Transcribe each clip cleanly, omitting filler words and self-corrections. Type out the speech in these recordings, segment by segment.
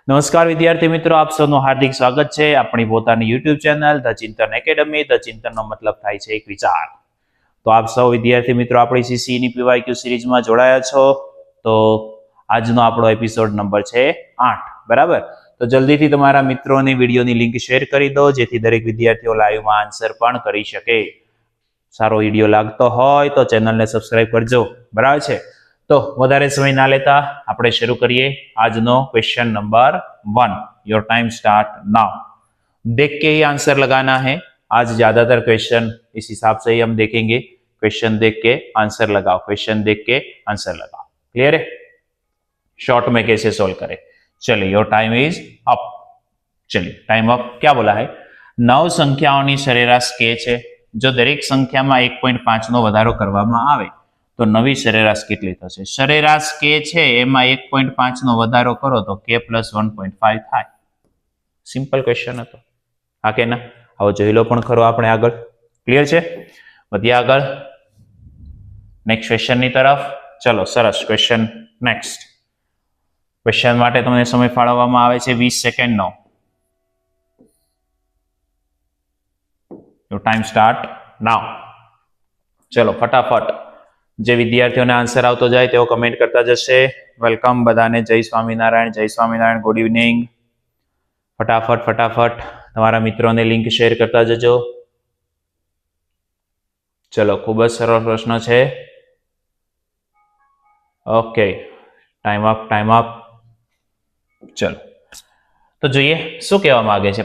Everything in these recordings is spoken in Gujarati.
નમસ્કાર વિદ્યાર્થી મિત્રો, આપ સૌનું હાર્દિક સ્વાગત છે આપણી પોતાની YouTube channel the Chintan academy. The ચિંતનનો મતલબ થાય છે એક વિચાર. તો આપ સૌ વિદ્યાર્થી મિત્રો આપણી સીસીની પીવાયક્યુ સિરીઝમાં જોડાયા છો. તો આજનો આપણો એપિસોડ નંબર છે 8, બરાબર. તો જલ્દીથી તમારા મિત્રોને વિડીયોની લિંક શેર કરી દો, જેથી દરેક વિદ્યાર્થીઓ લાઈવમાં આન્સર પણ કરી શકે. સારો વિડીયો લાગતો હોય તો ચેનલને સબસ્ક્રાઇબ કરજો, બરાબર છે. तो વધારે સમય ના લેતા આપણે શરૂ કરીએ આજનો question number 1. Your time start now. देख के ही आंसर लगाना है. आज ज्यादातर क्वेश्चन इस हिसाब से ही हम देखेंगे. क्वेश्चन देख के आंसर लगाओ, क्वेश्चन देख के आंसर लगाओ. क्लियर है? शॉर्ट में कैसे सोल्व करें. चलिए, योर टाइम इज अप. चलिए, टाइम अप. क्या बोला है? 9 સંખ્યાઓની સરેરાશ કે છે. જો દરેક સંખ્યામાં 1.5 નો વધારો કરવામાં આવે તો નવી સરેરાશ કેટલી થશે? સરેરાશ કે છે એમાં 1.5 નો વધારો કરો તો k + 1.5 થાય. સિમ્પલ ક્વેશ્ચન હતો, હા કે ના? હવે જોઈ લો પણ ખરો આપણે આગળ. ક્લિયર છે? વધીએ આગળ નેક્સ્ટ ક્વેશ્ચન ની તરફ. ચલો, સરસ. Question next. ક્વેશ્ચન માટે તમને સમય ફાળવવામાં આવે છે 20 સેકન્ડનો. યોર ટાઈમ સ્ટાર્ટ નાઉ. ચલો ફટાફટ. જે વિદ્યાર્થીઓને આન્સર આવતો જાય તેઓ કમેન્ટ કરતા જશે. વેલકમ બધાને. જય સ્વામિનારાયણ. જય સ્વામિનારાયણ. Good evening. ફટાફટ ફટાફટ તમારા મિત્રોને લિંક શેર કરતા જજો. ચલો, ખૂબ જ સરળ પ્રશ્ન છે. Okay, time up, time up. ચલો, તો જોઈએ શું કહેવા માંગે છે.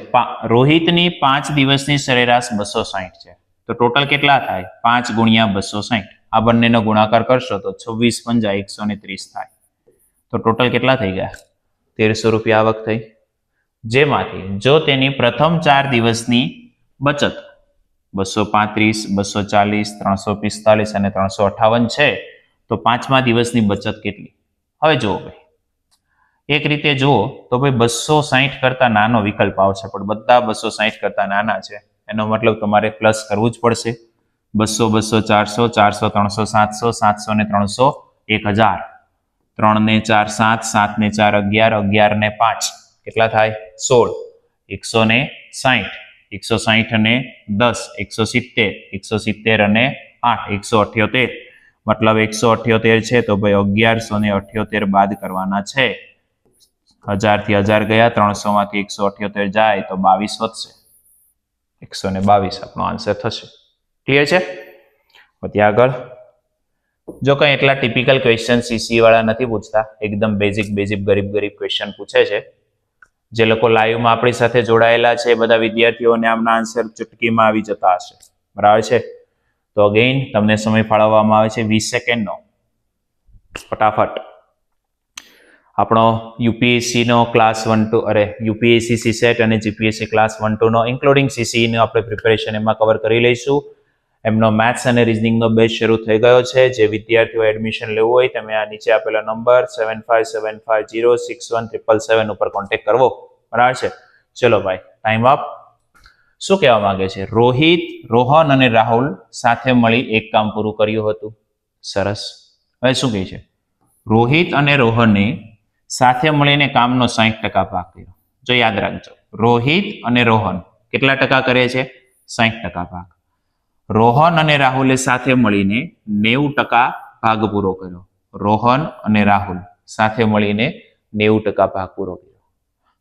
રોહિતની 5 દિવસની સરેરાશ 260 છે. તો ટોટલ કેટલા થાય? 5 × 260. આ બંનેનો ગુણાકાર કરશો તો 26 × 5 = 130 થાય. તો ટોટલ કેટલા થઈ ગયા? 1300 રૂપિયા આવક થઈ. જેમાંથી જો તેની પ્રથમ 4 દિવસની બચત 235, 240, 345 અને 358 છે, તો 5મા દિવસની બચત કેટલી? હવે જુઓ ભાઈ, એક રીતે જુઓ તો ભાઈ 260 કરતા નાનો વિકલ્પ આવશે, પણ બધા 260 કરતા નાના છે. એનો મતલબ તમારે પ્લસ કરવું જ પડશે. 200, 200, 400, 400, 300, 700, 700 ને 300 1000. 3 ને 4 7, 7 ને 4 11, 11 ને 5 કેટલા થાય? 16. 160, 160 અને 10 170, 170 અને 8 178. મતલબ 178 છે તો ભાઈ 1178 બાદ કરવાના છે. 1000 થી 1000 ગયા, 300 માંથી 178 જાય તો 22 વધશે. 122 આપણો આન્સર થશે. ક્લિયર છે? પછી આગળ. જો કંઈ એટલા ટિપિકલ ક્વેશ્ચન સીસી વાળા નથી પૂછતા, એકદમ બેઝિક ગરીબ ક્વેશ્ચન પૂછે છે. જે લોકો લાઈવમાં આપણી સાથે જોડાયેલા છે બધા વિદ્યાર્થીઓને આમના આન્સર ચુટકીમાં આવી જતા હશે, બરાબર છે. તો અગેઇન તમને સમય ફાળવવામાં આવે છે 20 સેકન્ડનો. ફટાફટ. આપણો યુપીએસસી નો ક્લાસ 1-2 યુપીએસસી સીસેટ અને જીપીએસસી ક્લાસ 1-2 નો ઇન્ક્લુડિંગ સીસી નો આપણે પ્રિપેરેશન એમાં કવર કરી લઈશું. એમનો મેથ્સ અને રીઝનિંગનો બેચ શરૂ થઈ ગયો છે. જે વિદ્યાર્થીઓ એડમિશન લેવું હોય તમે આ નીચે આપેલા નંબર 7575061777 ઉપર કોન્ટેક્ટ કરવો, બરાબર છે. ચલો ભાઈ, ટાઈમ અપ. શું કહેવા માંગે છે? રોહિત, રોહન અને રાહુલ સાથે મળી એક કામ પૂરું કર્યું હતું. સરસ. હવે શું કહે છે? રોહિત અને રોહને સાથે મળીને કામનો 60% ભાગ કર્યો. જો યાદ રાખજો, રોહિત અને રોહન કેટલા ટકા કરે છે? 60% ભાગ. રોહન અને રાહુલે સાથે મળીને 90% ભાગ પૂરો કર્યો. રોહન અને રાહુલ સાથે મળીને 90% ભાગ પૂરો કર્યો.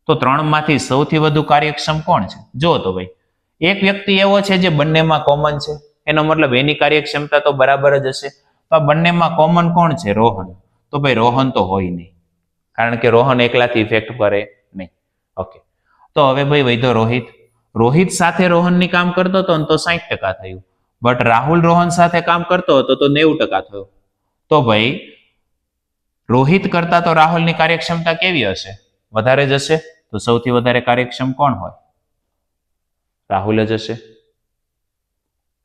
તો 3 માંથી સૌથી વધુ કાર્યક્ષમ કોણ છે? જો તો ભાઈ, એક વ્યક્તિ એવો છે જે બંનેમાં કોમન છે, એનો મતલબ એની કાર્યક્ષમતા તો બરાબર જ હશે. તો આ બંનેમાં કોમન કોણ છે? રોહન. તો ભાઈ રોહન તો હોય નહીં, કારણ કે રોહન એકલાથી ઇફેક્ટ કરે નહીં. ઓકે, તો હવે ભાઈ વધ્યો રોહિત. રોહિત સાથે રોહનની કામ કરતો હતો ને તો 60% થયું. બટ રાહુલ રોહન સાથે કામ કરતો હતો તો 90% થયો. તો ભાઈ રોહિત કરતા તો રાહુલની કાર્યક્ષમતા કેવી હશે? વધારે જ હશે. તો સૌથી વધારે કાર્યક્ષમ કોણ હોય? રાહુલ જ હશે.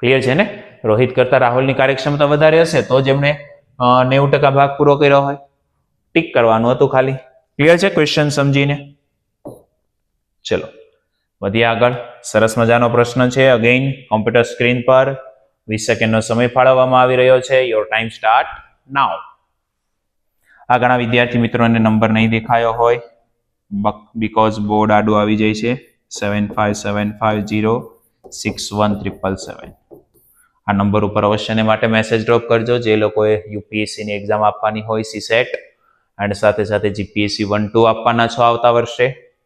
ક્લિયર છે ને? રોહિત કરતા રાહુલની કાર્યક્ષમતા વધારે હશે તો જ એમણે 90% ભાગ પૂરો કર્યો હોય. ટીક કરવાનું હતું ખાલી. ક્લિયર છે ક્વેશ્ચન સમજીને? ચલો વધીએ આગળ. સરસ મજાનો પ્રશ્ન છે. અગેઇન કોમ્પ્યુટર સ્ક્રીન પર 20 સેકન્ડનો સમય ફાળવવામાં આવી રહ્યો છે. યોર ટાઈમ સ્ટાર્ટ નાઉ. આ ઘણા વિદ્યાર્થી મિત્રોને નંબર નહીં દેખાયો હોય બીકોઝ બોર્ડ આડું આવી જાય છે 7575061777. આ નંબર ઉપર અવશ્યને માટે મેસેજ ડ્રોપ કરજો જે લોકોએ યુપીએસસીની એક્ઝામ આપવાની હોય સીસેટ અને સાથે સાથે જીપીએસસી 1-2 આપવાના છો આવતા વર્ષે,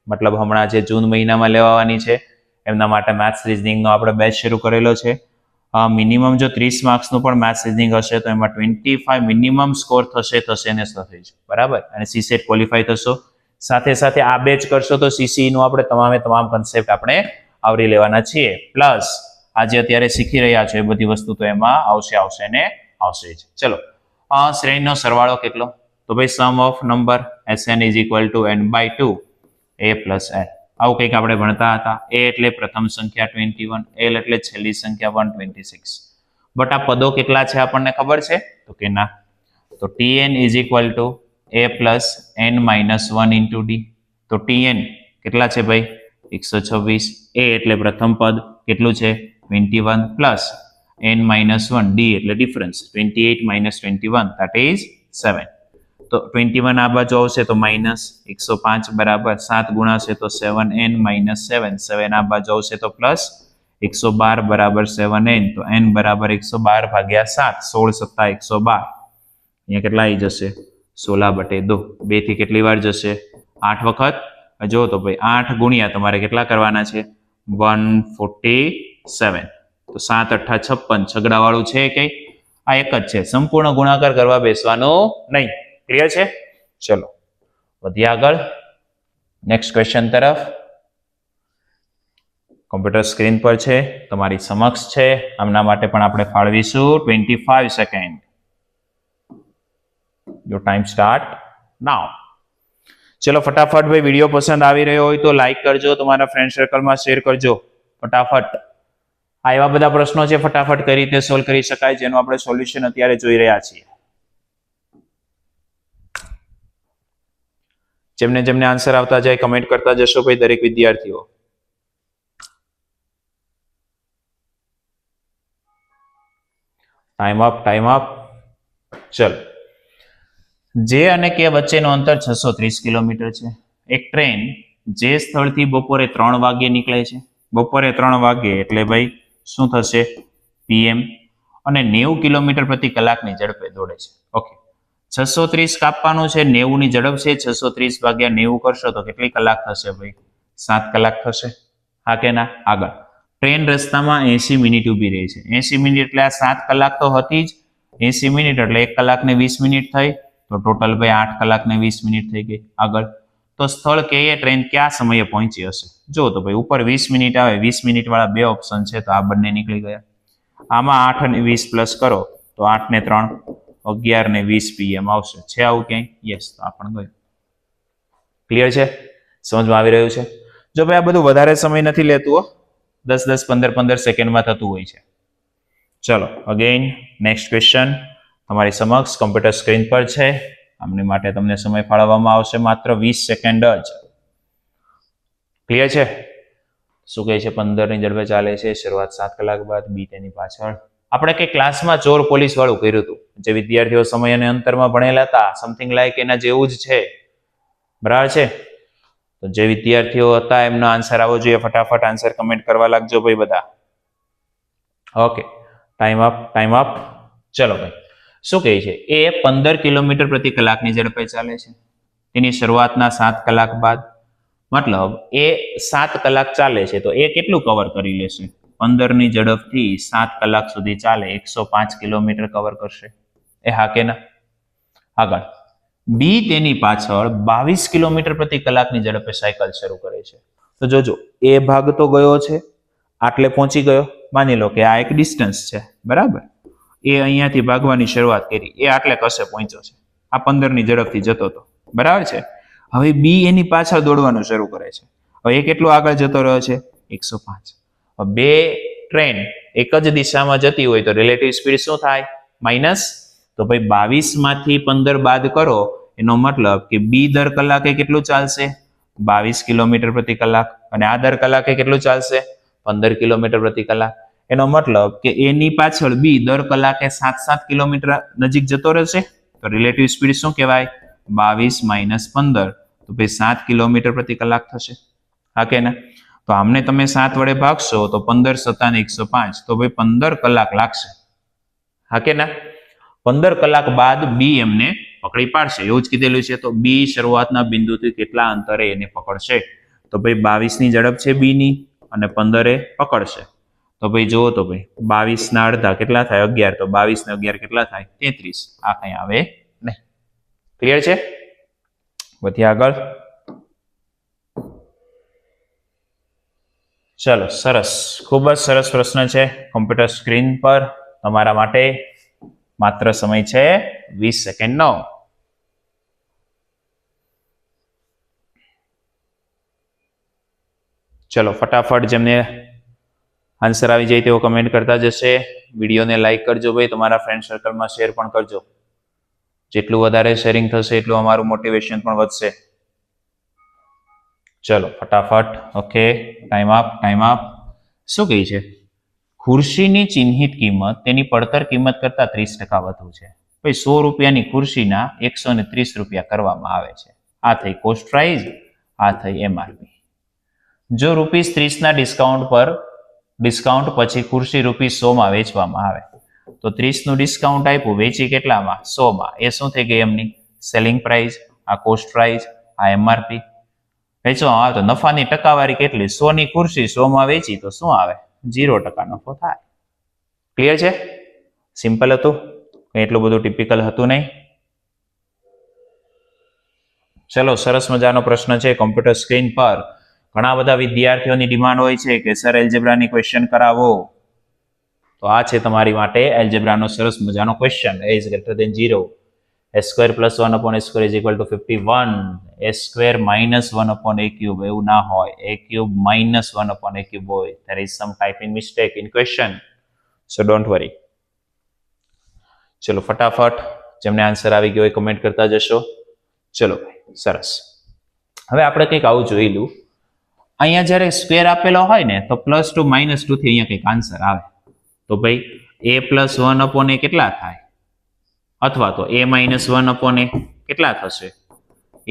મતલબ હમણાં જે જૂન મહિનામાં લેવાની છે એમના માટે મેથ્સ રિઝનિંગનો આપણે બેચ શરૂ કરેલો છે. મિનિમમ જો 30 માર્ક્સનું પણ મેથ્સ રિઝનિંગ હશે તો એમાં 25 મિનિમમ સ્કોર થશે ને થશે જ, બરાબર. અને સીસેટ ક્વોલિફાય થશો. સાથે સાથે આ બેચ કરશો તો સીસીનું આપણે તમામ કન્સેપ્ટ આપણે આવરી લેવાના છીએ. પ્લસ આજે અત્યારે શીખી રહ્યા છો એ બધી વસ્તુ તો એમાં આવશે જ. ચલો, શ્રેણીનો સરવાળો કેટલો? તો ભાઈ સમ of number Sn = n/2 a + n. આવું કંઈક આપણે ભણતા હતા. a એટલે પ્રથમ સંખ્યા 21, l એટલે છેલ્લી સંખ્યા 126. બટ આ પદો કેટલા છે આપણને ખબર છે? તો કે ના. તો tn = a + n - 1 × d. તો tn કેટલા છે ભાઈ? 126. a એટલે પ્રથમ પદ કેટલું છે? 21 પ્લસ n - 1, d એટલે ડિફરન્સ 28 - 21 that is 7. તો 21 આ બાજુ આવશે તો માઇનસ 105 બરાબર 7 ગુણાશે તો 7n - 7, 7 આ બાજુ આવશે તો પ્લસ 112 બરાબર 7n, તો n બરાબર 112 ભાગ્યા 7, 16 + 7 112. અહીંયા કેટલા આવી જશે? 16/2. 2 થી કેટલી વાર જશે? 8 વખત. જો તો ભાઈ 8 ગુણ્યા તમારે કેટલા કરવાના છે? 147. તો 7 × 8 = 56. છગડાવાળું છે કઈ? આ એક જ છે. સંપૂર્ણ ગુણાકાર કરવા બેસવાનો નહીં. ક્લિયર છે? ચલો વધીએ આગળ નેક્સ્ટ ક્વેશ્ચન તરફ. કોમ્પ્યુટર સ્ક્રીન પર છે, તમારી સમક્ષ છે. આમના માટે પણ આપણે ફાળવીશું 25 સેકન્ડ. યોર ટાઈમ સ્ટાર્ટ નાઉ. ચલો ફટાફટ ભાઈ, વિડીયો પસંદ આવી રહ્યો હોય તો લાઈક કરજો, તમારા ફ્રેન્ડ સર્કલમાં શેર કરજો ફટાફટ. આ એવા બધા પ્રશ્નો છે ફટાફટ કઈ રીતે સોલ્વ કરી શકાય જેનું આપણે સોલ્યુશન અત્યારે જોઈ રહ્યા છીએ. જેમને આન્સર આવતા જાય કમેન્ટ કરતા જશો ભાઈ દરેક વિદ્યાર્થીઓ. Time up. ચલો, જે અને કે વચ્ચેનું અંતર 630 કિલોમીટર છે. એક ટ્રેન જે સ્થળથી બપોરે 3 વાગ્યે નીકળે છે, બપોરે 3 વાગ્યે એટલે ભાઈ શું થશે? PM, અને 90 કિલોમીટર પ્રતિ કલાકની ઝડપે દોડે છે. ઓકે, 630 કાપવાનું છે, 90 ની ઝડપ છે. 630 ભાગ્યા 90 કરશો તો કેટલી કલાક થશે ભાઈ? 7 કલાક થશે. હા કે ના? આગળ ટ્રેન રસ્તામાં 80 મિનિટ ઊભી રહી છે. 80 મિનિટ એટલે આ 7 કલાક તો હતી જ. 80 મિનિટ એટલે 1 કલાક ને 20 મિનિટ થઈ, તો ટોટલ ભાઈ 8 કલાક ને 20 મિનિટ થઈ ગઈ. આગળ તો સ્થળ કે એ ટ્રેન કયા સમયે પહોંચી હશે? જો તો ભાઈ ઉપર 20 મિનિટ આવે, 20 મિનિટ વાળા બે ઓપ્શન છે, તો આ બંને નીકળી ગયા. આમાં 8 અને 20 પ્લસ કરો તો 8 ને 3 11 ને 20 PM આવશે. છે આવું ક્યાંય? યસ, તો આ પણ ગયું. ક્લિયર છે? સમજમાં આવી રહ્યું છે? જો ભાઈ આ બધું વધારે સમય નથી લેતું હો, 10-10 15-15 સેકન્ડમાં થતું હોય છે. ચલો અગેન નેક્સ્ટ ક્વેશ્ચન તમારી સમક્ષ કોમ્પ્યુટર સ્ક્રીન પર છે. આમની માટે તમને સમય ફાળવવામાં આવશે માત્ર 20 સેકન્ડ જ. ક્લિયર છે? શું કહે છે? 15 ની ઝડપે ચાલે છે. શરૂઆત 7 કલાક બાદ. બી તેની પાછળ. આપણે કઈ ક્લાસમાં ચોર પોલીસ વાળું કર્યું હતું, જે વિદ્યાર્થીઓ સમય અને અંતરમાં ભણેલા હતા, સમથિંગ લાઈક એના જેવું જ છે. બરાબર છે? તો જે વિદ્યાર્થીઓ હતા એમનો આન્સર આવવો જોઈએ. ફટાફટ આન્સર કમેન્ટ કરવા લાગજો ભાઈ બધા. Okay, time up. ચલો ભાઈ, શું કહે છે? એ 15 કિલોમીટર પ્રતિ કલાકની ઝડપે ચાલે છે. તેની શરૂઆતના 7 કલાક બાદ, મતલબ એ 7 કલાક ચાલે છે, તો એ કેટલું કવર કરી લેશે? 15 ની ઝડપથી 7 કલાક સુધી ચાલે, 105 કિલોમીટર કવર કરશે. એ હા કે ના? આગળ બી તેની પાછળ 22 કિલોમીટર પ્રતિ કલાકની ઝડપે સાયકલ શરૂ કરે છે. તો જોજો, એ ભાગ તો ગયો છે, આટલે પહોંચી ગયો. માની લો કે આ એક ડિસ્ટન્સ છે, બરાબર. એ અહીંયાથી ભાગવાની શરૂઆત કરી, એ આટલે કશે પહોંચ્યો છે. આ 15 ની ઝડપથી જતો હતો, બરાબર છે. હવે બી એની પાછળ દોડવાનું શરૂ કરે છે. હવે એ કેટલું આગળ જતો રહ્યો છે? 105. બે ટ્રેન એક જ દિશામાં જતી હોય તો રિલેટિવ સ્પીડ શું થાય? માઇનસ. તો ભાઈ 22 માંથી 15 બાદ કરો, એનો મતલબ કે બી દર કલાકે કેટલું ચાલશે? 22 કિલોમીટર પ્રતિ કલાક. અને આ દર કલાકે કેટલું ચાલશે? 15 કિલોમીટર પ્રતિ કલાક. એનો મતલબ કે એની પાછળ બી દર કલાકે 7 કિલોમીટર નજીક જતો રહેશે. તો રિલેટિવ સ્પીડ શું કહેવાય? 22 - 15. તો તો ભાઈ 7 કિલોમીટર પ્રતિ કલાક થશે. હા કે ના? તો આમને તમે 7 વડે ભાગશો તો 15 × 7 = 105, તો ભાઈ 15 કલાક લાગશે. હા કે ના? 15 કલાક બાદ બી એમને પકડી પાડશે, એવું જ કીધેલું છે. તો બી શરૂઆતના બિંદુથી કેટલા અંતરે એને પકડશે? તો ભાઈ 22 ની ઝડપ છે બી ની અને 15 પકડશે. તો ભાઈ જુઓ તો ભાઈ 22 ના અડધા કેટલા થાય? 11. તો 22 ને 11 કેટલા થાય? 33. આ કઈ આવે નહીં. ક્લિયર છે? વધીએ આગળ. ચલો, સરસ, ખૂબ જ સરસ પ્રશ્ન છે કોમ્પ્યુટર સ્ક્રીન પર તમારા માટે. માત્ર સમય છે 20 સેકન્ડનો. ચલો ફટાફટ જેમને આન્સર આવી જાય તેઓ કમેન્ટ કરતા જશે. વિડીયોને લાઈક કરજો ભાઈ, તમારા ફ્રેન્ડ સર્કલમાં શેર પણ કરજો. જેટલું વધારે શેરિંગ થશે એટલું અમારું મોટિવેશન પણ વધશે. ચલો ફટાફટ. Okay, time up. શું કહે છે? ખુરશીની ચિહ્નિત કિંમત તેની પડતર કિંમત કરતા 30% વધુ છે. ભાઈ 100 રૂપિયાની ખુરશીના 130 રૂપિયા કરવામાં આવે છે. આ થઈ કોસ્ટ પ્રાઇસ, આ થઈ એમઆરપી. જો ₹30 ના ડિસ્કાઉન્ટ પછી ખુરશી ₹100 માં વેચવામાં આવે તો 30 નું ડિસ્કાઉન્ટ આપ્યું, વેચી કેટલામાં? 100 માં. એ શું થઈ ગઈ એમની સેલિંગ પ્રાઇસ, આ કોસ્ટ પ્રાઇસ, આ એમઆરપી. વેચવામાં આવે તો નફાની ટકાવારી કેટલી? 100 ની ખુરશી 100 માં વેચી તો શું આવે? 0% નફો થાય. ક્લિયર છે? સિમ્પલ હતું, એટલું બધું ટિપિકલ હતું નહીં. ચલો, સરસ મજાનો પ્રશ્ન છે કોમ્પ્યુટર સ્ક્રીન પર. ઘણા બધા વિદ્યાર્થીઓની ડિમાન્ડ હોય છે કે સર એલ્જેબ્રાની ક્વેશ્ચન કરાવો, તો આ છે તમારી માટે એલ્જેબ્રાનો સરસ મજાનો question. a is greater than 0, a² + 1/a² = 51, a² - 1/a³ એવું ના હોય, a³ - 1/a³ હોય. there is some typing mistake in question, so don't worry. ચલો ફટાફટ જેમને આન્સર આવી ગયો હોય કમેન્ટ કરતા જશો. ચલો ભાઈ, સરસ. હવે આપણે કંઈક આવું જોયેલું, અહીંયા જ્યારે સ્ક્વેર આપેલો હોય ને તો +2 - 2 થી અહીંયા કંઈક આન્સર આવે. તો ભાઈ a + 1/a કેટલા થાય? અથવા તો a - 1/a કેટલા થશે?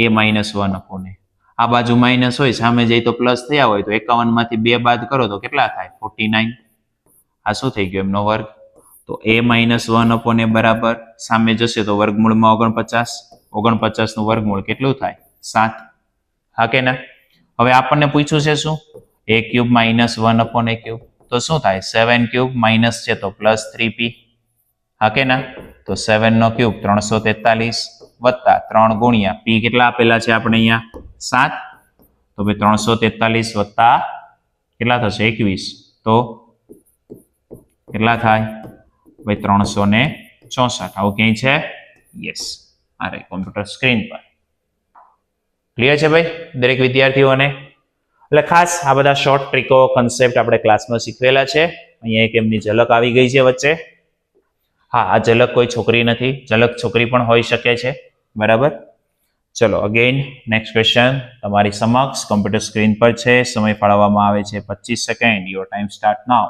a - 1/a. આ બાજુ માઇનસ હોય, સામે જઈ તો પ્લસ થયા હોય, તો 51 માંથી 2 બાદ કરો તો કેટલા થાય? 49. આ શું થઈ ગયું? એમનો વર્ગ. તો a - 1/a બરાબર સામે જશે તો વર્ગમૂળમાં 49. 49 નું વર્ગમૂળ કેટલું થાય? 7. હા કે ના? હવે આપણને પૂછ્યું છે શું? a³ - 1/a³. તો શું થાય? 7³ માઇનસ છે તો +3p. હા કે ના? તો 7 નો ક્યુબ 343 વત્તા 3 ગુણ્યા p કેટલા આપેલા છે આપણે અહીંયા? 7. તો ભાઈ 343 વત્તા કેટલા થશે? 21. તો કેટલા થાય? ભાઈ 364. આવું ક્યાંય છે? યસ, આ રહી કોમ્પ્યુટર સ્ક્રીન પર. ક્લિયર છે ભાઈ દરેક વિદ્યાર્થીઓને? એટલે ખાસ આ બધા શોર્ટ ટ્રીકો, કન્સેપ્ટ આપણે ક્લાસમાં શીખવેલા છે. અહીંયા એક એમની ઝલક આવી ગઈ છે વચ્ચે. હા, આ ઝલક કોઈ છોકરી નથી, ઝલક છોકરી પણ હોઈ શકે છે. બરાબર? ચલો અગેન નેક્સ્ટ ક્વેશ્ચન તમારી સમક્ષ કોમ્પ્યુટર સ્ક્રીન પર છે. સમય ફાળવવામાં આવે છે 25 સેકન્ડ. યોર ટાઈમ સ્ટાર્ટ નાઉ.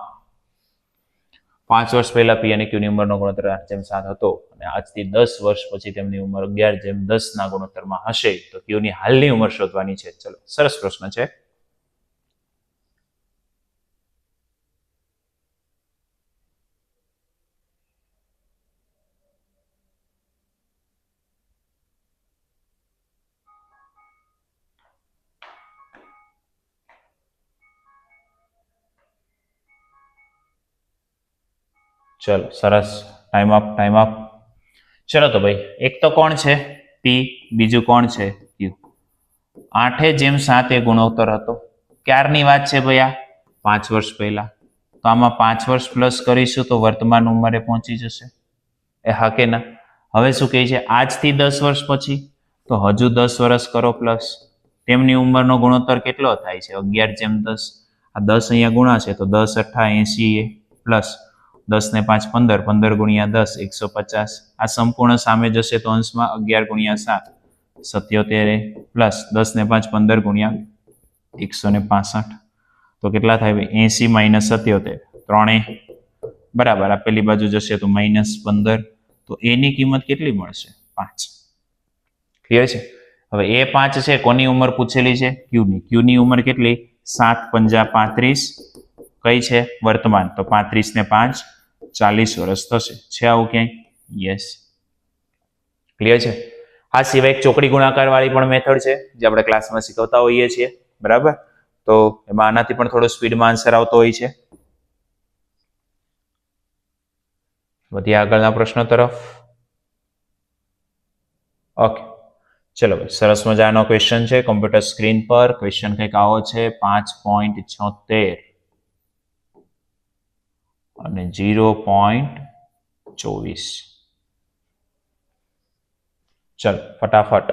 5 વર્ષ પહેલા પી અને ક્યુ ની ઉંમરનો ગુણોત્તર 8:7 હતો અને આજથી 10 વર્ષ પછી તેમની ઉંમર 11:10 ના ગુણોત્તરમાં હશે, તો ક્યુ ની હાલની ઉંમર શોધવાની છે. ચલો, સરસ પ્રશ્ન છે. ચલો સરસ, ટાઈમ અપ. ચલો તો ભાઈ, એક તો કોણ છે? પી. બીજું કોણ છે? ક્યુ. 8:7 એ ગુણોત્તર હતો. ક્યારની વાત છે ભાઈ? આ 5 વર્ષ પહેલા. તો આમાં 5 વર્ષ પ્લસ કરીશું તો વર્તમાન ઉંમરે પહોંચી જશે. એ હા કે ના? હવે શું કહે છે? આજથી 10 વર્ષ પછી, તો હજુ 10 વર્ષ કરો પ્લસ. તેમની ઉંમરનો ગુણોત્તર કેટલો થાય છે? 11:10. આ 10 અહીંયા ગુણા છે તો 10 × 8 = 80 પ્લસ 10 ને 5 15, 15 × 10 150. આ સંપૂર્ણ સામે જશે તો અંશમાં 11 × 7 77 પ્લસ 10 ને 5 15 × 165. તો કેટલા થાય ભાઈ? 80 - 77 3 બરાબર. આ પેલી બાજુ જશે તો -15. તો એની કિંમત કેટલી મળશે? 5. ક્લિયર છે? હવે એ 5 છે કોની ઉંમર પૂછેલી છે? ક્યુની. ક્યુની ઉંમર કેટલી? 7 પંજા 35. કઈ છે? વર્તમાન. તો 35 ને 5 40 વર્ષ થશે. છે આવું ક્યાંય? યસ. ક્લિયર છે? આ સિવાય એક ચોકડી ગુણાકાર વાળી પણ મેથડ છે જે આપણે ક્લાસમાં શીખવતા હોઈએ છીએ, બરાબર? તો એમાં આનાથી પણ થોડો સ્પીડમાં આન્સર આવતો હોય છે. વધીએ આગળના પ્રશ્નો તરફ. ઓકે, ચલો ભાઈ, સરસ મજાનો ક્વેશ્ચન છે કોમ્પ્યુટર સ્ક્રીન પર. ક્વેશ્ચન કંઈક આવો છે 5.76 અને 0.24. ચલો ફટાફટ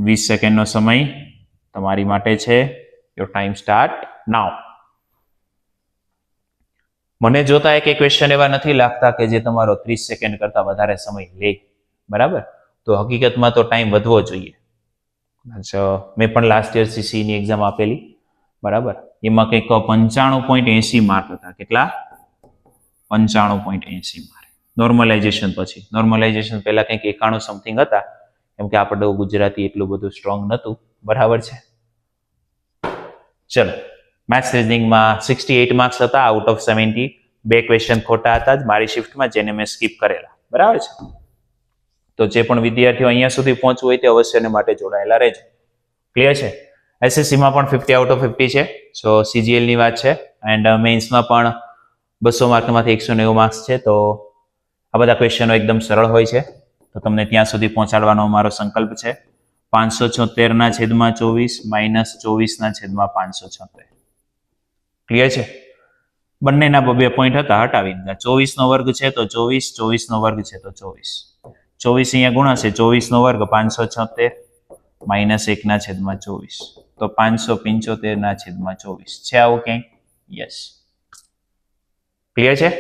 20 સેકન્ડનો સમય તમારી માટે છે. યોર ટાઈમ સ્ટાર્ટ નાઉ. મને જોતા એક ક્વેશ્ચન એવા નથી લાગતા કે જે તમારો 30 સેકન્ડ કરતા વધારે સમય લે, બરાબર? તો હકીકતમાં તો ટાઈમ વધવો જોઈએ. મેં પણ લાસ્ટ યર સીસીની એક્ઝામ આપેલી, બરાબર? એમાં કંઈક 95.80 માર્ક હતા. કેટલા? 95.80 માર્ક. નોર્મલાઇઝેશન પછી. નોર્મલાઇઝેશન પહેલા કંઈક 91 સમથિંગ હતા, કેમ કે આપણે ગુજરાતી એટલું બધું સ્ટ્રોંગ નહોતું, બરાબર છે? ચલો, મેથ્સ રીઝનિંગમાં 68 માર્ક્સ હતા આઉટ ઓફ 70. 2 ક્વેશ્ચન ખોટા હતા જ મારી શિફ્ટમાં, જેને મેં સ્કીપ કરેલા, બરાબર છે? તો જે પણ વિદ્યાર્થીઓ અહીંયા સુધી પહોંચવું હોય તે અવશ્યને માટે જોડાયેલા રહેજો. ક્લિયર છે? એસએસસીમાં પણ 50 આઉટ ઓફ 50 છે. સો સીજીએલની વાત છે. એન્ડ મેઇન્સમાં પણ 200 માર્કમાંથી 190 માર્ક્સ છે. તો આ બધા ક્વેશ્ચનો એકદમ સરળ હોય છે. તો તમને ત્યાં સુધી પહોંચાડવાનો અમારો સંકલ્પ છે. 576/24 - 24/576. ક્લિયર છે? બંનેના 2 પોઈન્ટ હતા, હટાવી દીધા. 24 નો વર્ગ છે તો 24, 24 નો વર્ગ છે તો 24. 24 અહીંયા ગુણાશે, 24 નો વર્ગ 576 - 1/24. તો 575/24. છે આવું ક્યાંય? યસ. ક્લિયર છે?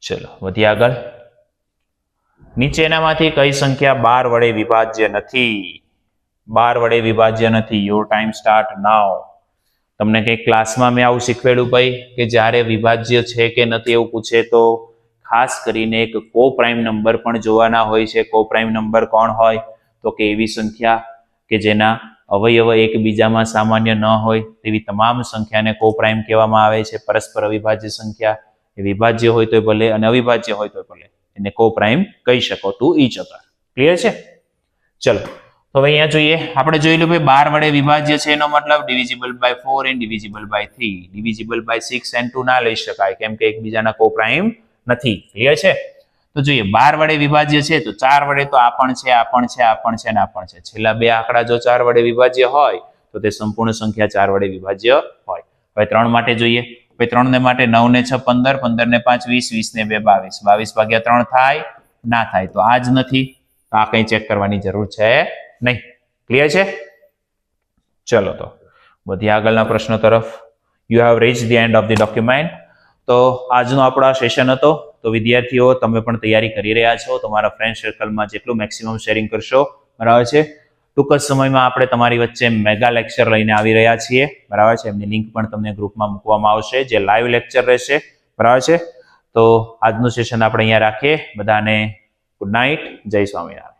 ચલો વધીએ આગળ. નીચેનામાંથી કઈ સંખ્યા 12 વડે વિભાજ્ય નથી? 12 વડે વિભાજ્ય નથી. યોર ટાઈમ સ્ટાર્ટ નાઉ. તમને કંઈક ક્લાસમાં મેં આવું શીખવેલું ભાઈ કે જ્યારે વિભાજ્ય છે કે નથી એવું પૂછે તો ખાસ કરીને એક કો પ્રાઇમ નંબર પણ જોવાના હોય છે. કો પ્રાઇમ નંબર કોણ હોય? તો કે એવી સંખ્યા કે જેના અવયવ એકબીજામાં સામાન્ય ન હોય તેવી તમામ સંખ્યાને કો પ્રાઇમ કહેવામાં આવે છે. પરસ્પર અવિભાજ્ય સંખ્યા એ વિભાજ્ય હોય તો ભલે અને અવિભાજ્ય હોય તો ભલે એને કો પ્રાઇમ કહી શકો ટુ ઈચ અધર. ક્લિયર છે? ચલો હવે અહીંયા જોઈએ. આપણે જોઈ લો ભાઈ 12 વડે વિભાજ્ય છે એનો મતલબ divisible by 4 and divisible by 3. Divisible by 6 and 2 ના લઈ શકાય કેમ કે એકબીજાના કો પ્રાઇમ નથી. ક્લિયર છે? તો જોઈએ 12 વડે વિભાજ્ય છે તો 4 વડે તો આ પણ છે, આ પણ છે, આ પણ છે અને આ પણ છે. છેલ્લા 2 આંકડા જો 4 વડે વિભાજ્ય હોય તો તે સંપૂર્ણ સંખ્યા 4 વડે વિભાજ્ય હોય. હવે 3 માટે જોઈએ. હવે 3 ને માટે 9 ને 6 15, 15 ને 5 20, 20 ને 2 22. 22 ભાગ્યા 3 થાય? ના થાય. તો આ જ નથી. આ કંઈ ચેક કરવાની જરૂર છે નહીં. ક્લિયર છે? ચલો તો વધીએ આગળના પ્રશ્નો તરફ. You have reach the end of the document. તો આજનો આપણો સેશન હતો. તો વિદ્યાર્થીઓ તમે પણ તૈયારી કરી રહ્યા છો. તમારા ફ્રેન્ડ સર્કલમાં જેટલું મેક્સિમમ શેરિંગ કરશો, બરાબર છે? ટૂંક જ સમયમાં આપણે તમારી વચ્ચે મેગા લેક્ચર લઈને આવી રહ્યા છીએ, બરાબર છે? એમની લિંક પણ તમને ગ્રુપમાં મૂકવામાં આવશે, જે લાઈવ લેક્ચર રહેશે, બરાબર છે? તો આજનું સેશન આપણે અહીંયા રાખીએ. બધાને ગુડ નાઇટ. જય સ્વામિનારાયણ.